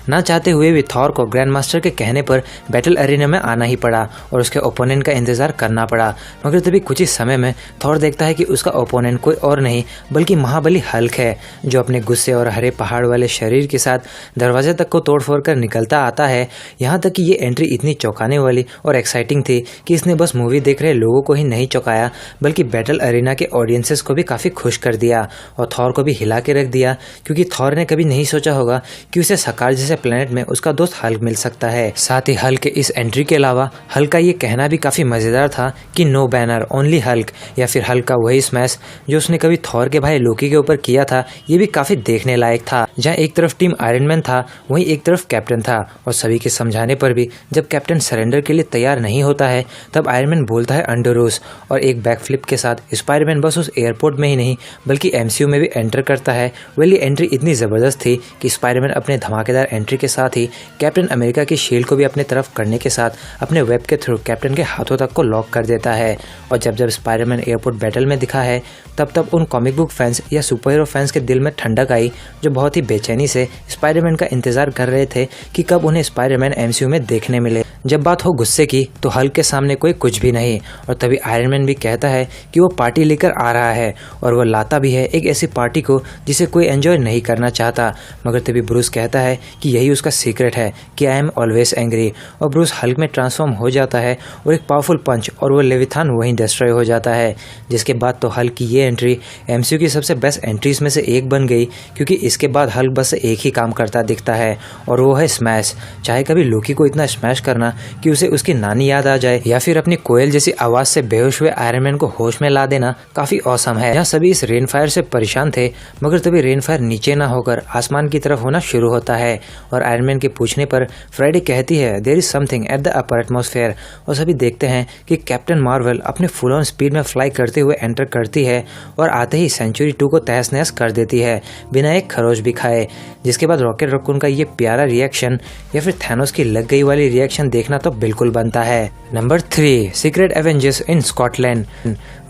ना चाहते हुए भी थॉर को ग्रैंड मास्टर के कहने पर बैटल एरिना में आना ही पड़ा और उसके ओपोनेंट का इंतजार करना पड़ा। मगर तभी कुछ ही समय में थॉर देखता है कि उसका ओपोनेंट कोई और नहीं बल्कि महाबली हल्क है, जो अपने गुस्से और हरे पहाड़ वाले शरीर के साथ दरवाजे तक को तोड़-फोड़ कर निकलता आता है। यहाँ तक कि ये एंट्री इतनी चौंकाने वाली और एक्साइटिंग थी कि इसने बस मूवी देख रहे लोगों को ही नहीं चौंकाया बल्कि बैटल एरिना के ऑडियंसेस को भी काफी खुश कर दिया और थॉर को भी हिला के रख दिया, क्योंकि थॉर ने कभी नहीं सोचा होगा कि उसे सकार जैसे प्लेनेट में उसका दोस्त हल्क मिल सकता है। साथ ही हल्क के इस एंट्री के अलावा हल्क का ये कहना भी काफी मजेदार था कि नो बैनर ओनली हल्क, या फिर हल्क का वही स्मैश जो उसने कभी थॉर के भाई लोकी के ऊपर किया था, ये भी काफी देखने लायक था। जहाँ एक तरफ टीम आयरन मैन था वहीं एक तरफ कैप्टन था और सभी के समझाने पर भी जब कैप्टन सरेंडर के लिए तैयार नहीं होता है तब आयरन मैन बोलता है अंडररूस और एक बैकफ्लिप के साथ स्पाइडरमैन बस उस एयरपोर्ट में ही नहीं बल्कि एमसीयू में भी एंटर करता है। वेल ये एंट्री इतनी जबरदस्त थी कि स्पाइडरमैन अपने धमाकेदार एंट्री के साथ ही कैप्टन अमेरिका की शील्ड को भी अपने तरफ करने के साथ अपने वेब के थ्रू कैप्टन के हाथों तक को लॉक कर देता है। और जब स्पाइडरमैन एयरपोर्ट बैटल में दिखा है तब उन कॉमिक बुक फैंस या सुपर हीरो फैंस के दिल में ठंडक आई, जो बहुत ही बेचैनी से स्पाइडरमैन का इंतजार कर रहे थे कि कब उन्हें स्पाइडरमैन एमसीयू में देखने मिले। जब बात हो गुस्से की तो हल्क के सामने कोई कुछ भी नहीं और तभी आयरन मैन भी कहता है कि वो पार्टी लेकर आ रहा है और वो लाता भी है एक ऐसी पार्टी को जिसे कोई एंजॉय नहीं करना चाहता। मगर तभी ब्रूस कहता है कि यही उसका सीक्रेट है कि आई एम ऑलवेज एंग्री, और ब्रूस हल्क में ट्रांसफॉर्म हो जाता है और एक पावरफुल पंच और वो लेविथान वहीं डिस्ट्रॉय हो जाता है। जिसके बाद तो हल्क की ये एंट्री एमसीयू की सबसे बेस्ट एंट्रीज में से एक बन गई, क्योंकि इसके बाद हल्क बस एक ही काम करता दिखता है और वो है स्मैश। चाहे कभी लोकी को इतना स्मैश करना कि उसे उसकी नानी याद आ जाए, या फिर अपनी कोयल जैसी आवाज से बेहोश हुए आयरन मैन को होश में ला देना काफी औसम है। यहाँ सभी इस रेनफायर से परेशान थे मगर तभी रेनफायर नीचे ना होकर आसमान की तरफ होना शुरू होता है और आयरन मैन के पूछने पर फ्राइडे कहती है there is something at the upper atmosphere, और सभी देखते हैं कि कैप्टन मार्वल अपने फुल ऑन स्पीड में फ्लाई करते हुए एंटर करती है और आते ही सेंचुरी 2 को तहस नहस कर देती है बिना एक खरोच भी खाए। जिसके बाद रॉकेट रकून का ये प्यारा रिएक्शन या फिर थैनोस की लग गई वाली रिएक्शन देखना तो बिल्कुल बनता है। नंबर 3, सीक्रेट एवेंजर्स इन स्कॉटलैंड।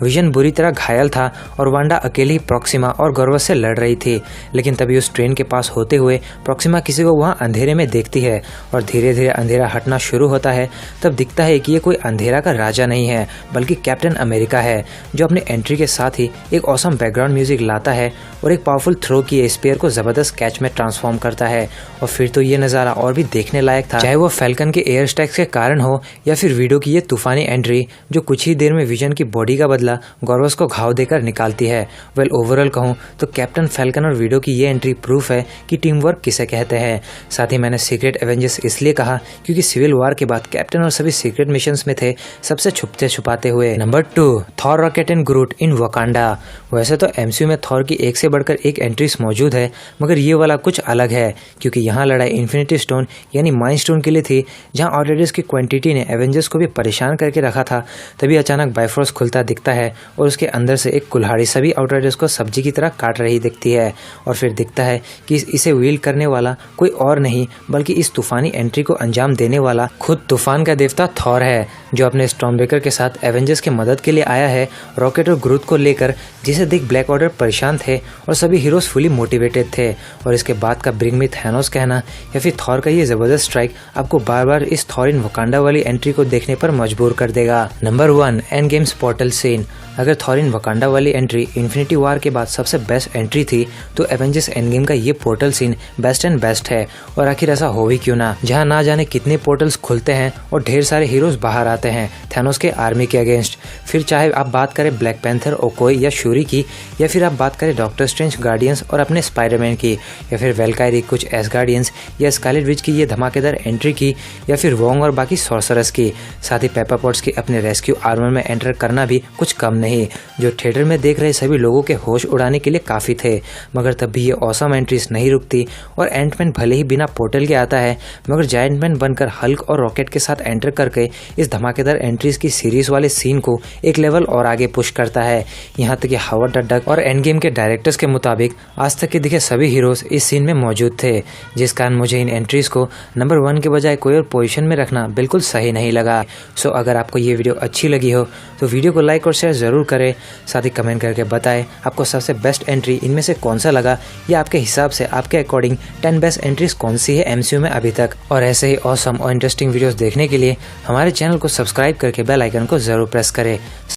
विजन बुरी तरह घायल था और वांडा अकेली प्रॉक्सिमा और गॉर्वस से लड़ रही थी, लेकिन तभी उस ट्रेन के पास होते हुए प्रॉक्सिमा किसी को वहां अंधेरे में देखती है और धीरे धीरे अंधेरा हटना शुरू होता है। तब दिखता है कि ये कोई अंधेरा का राजा नहीं है बल्कि कैप्टन अमेरिका है, जो अपने एंट्री के साथ ही एक ऑसम बैकग्राउंड म्यूजिक लाता है और एक पावरफुल थ्रो किए स्पेयर को जबरदस्त कैच में ट्रांसफॉर्म करता है। और फिर तो ये नज़ारा और भी देखने लायक था, चाहे वो फैल्कन के एयर स्टैक्स के कारण हो या फिर वीडो की ये तूफानी एंट्री जो कुछ ही देर में विजन की बॉडी का बदला गॉर्वस को घाव देकर निकालती है। वेल ओवरऑल कहूँ तो कैप्टन फैल्कन और वीडो की ये एंट्री प्रूफ है कि टीम वर्क किसे कहते हैं। साथ ही मैंने सीक्रेट एवेंजर्स इसलिए कहा क्योंकि सिविल वॉर के बाद कैप्टन और सभी सीक्रेट मिशंस में थे सबसे छुपते छुपाते हुए। Number 2, Thor Rocket and Groot in Wakanda. वैसे तो एमसीयू में थॉर की एक से बढ़कर एक एंट्रीज मौजूद है मगर ये वाला कुछ अलग है, क्योंकि यहाँ लड़ाई इन्फिनिटी स्टोन यानी माइंड स्टोन के लिए थी, जहाँ आउटराइडर्स की क्वांटिटी ने एवेंजर्स को भी परेशान करके रखा था। तभी अचानक बाइफोर्स खुलता दिखता है और उसके अंदर से एक कुल्हाड़ी सभी आउटराइडर्स को सब्जी की तरह काट रही दिखती है और फिर दिखता है कि इसे व्हील करने वाला कोई और नहीं बल्कि इस तूफानी एंट्री को अंजाम देने वाला खुद तूफान का देवता थॉर है, जो अपने स्टॉर्मब्रेकर के साथ एवेंजर्स की मदद के लिए आया है रॉकेट और ग्रूट को लेकर, जिसे देख ब्लैक ऑर्डर परेशान थे और सभी हीरोज फुली मोटिवेटेड थे। और इसके बाद का ब्रिंग मी थैनोस कहना या फिर थॉर का ये जबरदस्त स्ट्राइक आपको बार बार इस थॉर इन वकांडा वाली एंट्री को देखने पर मजबूर कर देगा। Number 1, end games portal scene. अगर थॉर इन वकांडा वाली एंट्री इन्फिनिटी वॉर के बाद सबसे बेस्ट एंट्री थी तो एवेंजर्स एंड गेम का ये portal scene best and best है। और आखिर ऐसा हो भी क्यों ना, जहाँ ना जाने कितने पोर्टल्स खुलते हैं और ढेर सारे हीरोज बाहर आते हैं थैनोस के आर्मी के अगेंस्ट। फिर चाहे आप बात करें ब्लैक पैंथर, ओकोई या शूरी की, या फिर आप बात करें डॉक्टर स्ट्रेंज, गार्डियंस और अपने स्पाइडरमैन की, या फिर वेलकायरी, कुछ एसगार्डियंस या स्कारलेट विच की ये धमाकेदार एंट्री की, या फिर वोंग और बाकी सॉर्सरर्स की। साथ ही पेपर पॉट्स की अपने रेस्क्यू आर्मर में एंटर करना भी कुछ कम नहीं, जो थिएटर में देख रहे सभी लोगों के होश उड़ाने के लिए काफी थे। मगर तब भी ये ऑसम एंट्रीज नहीं रुकती और एंटमैन भले ही बिना पोर्टल के आता है मगर जायंट मैन बनकर हल्क और रॉकेट के साथ एंटर करके इस धमाकेदार एंट्रीज की सीरीज वाले सीन को एक लेवल और आगे पुश करता है। यहाँ तक कि हावर्ड डडक और एंड गेम के डायरेक्टर्स के मुताबिक आज तक के दिखे सभी हीरोज इस सीन में मौजूद थे, जिस कारण मुझे इन एंट्रीज को नंबर 1 के बजाय कोई और पोजीशन में रखना बिल्कुल सही नहीं लगा। सो अगर आपको ये वीडियो अच्छी लगी हो तो वीडियो को लाइक और शेयर ज़रूर करें। साथ ही कमेंट करके बताएं आपको सबसे बेस्ट एंट्री इनमें से कौन सा लगा, या आपके हिसाब से आपके अकॉर्डिंग 10 बेस्ट एंट्रीज कौन सी है MCU में अभी तक। और ऐसे ही ऑसम और इंटरेस्टिंग वीडियोस देखने के लिए हमारे चैनल को सब्सक्राइब करके बेल आइकन को ज़रूर प्रेस करें।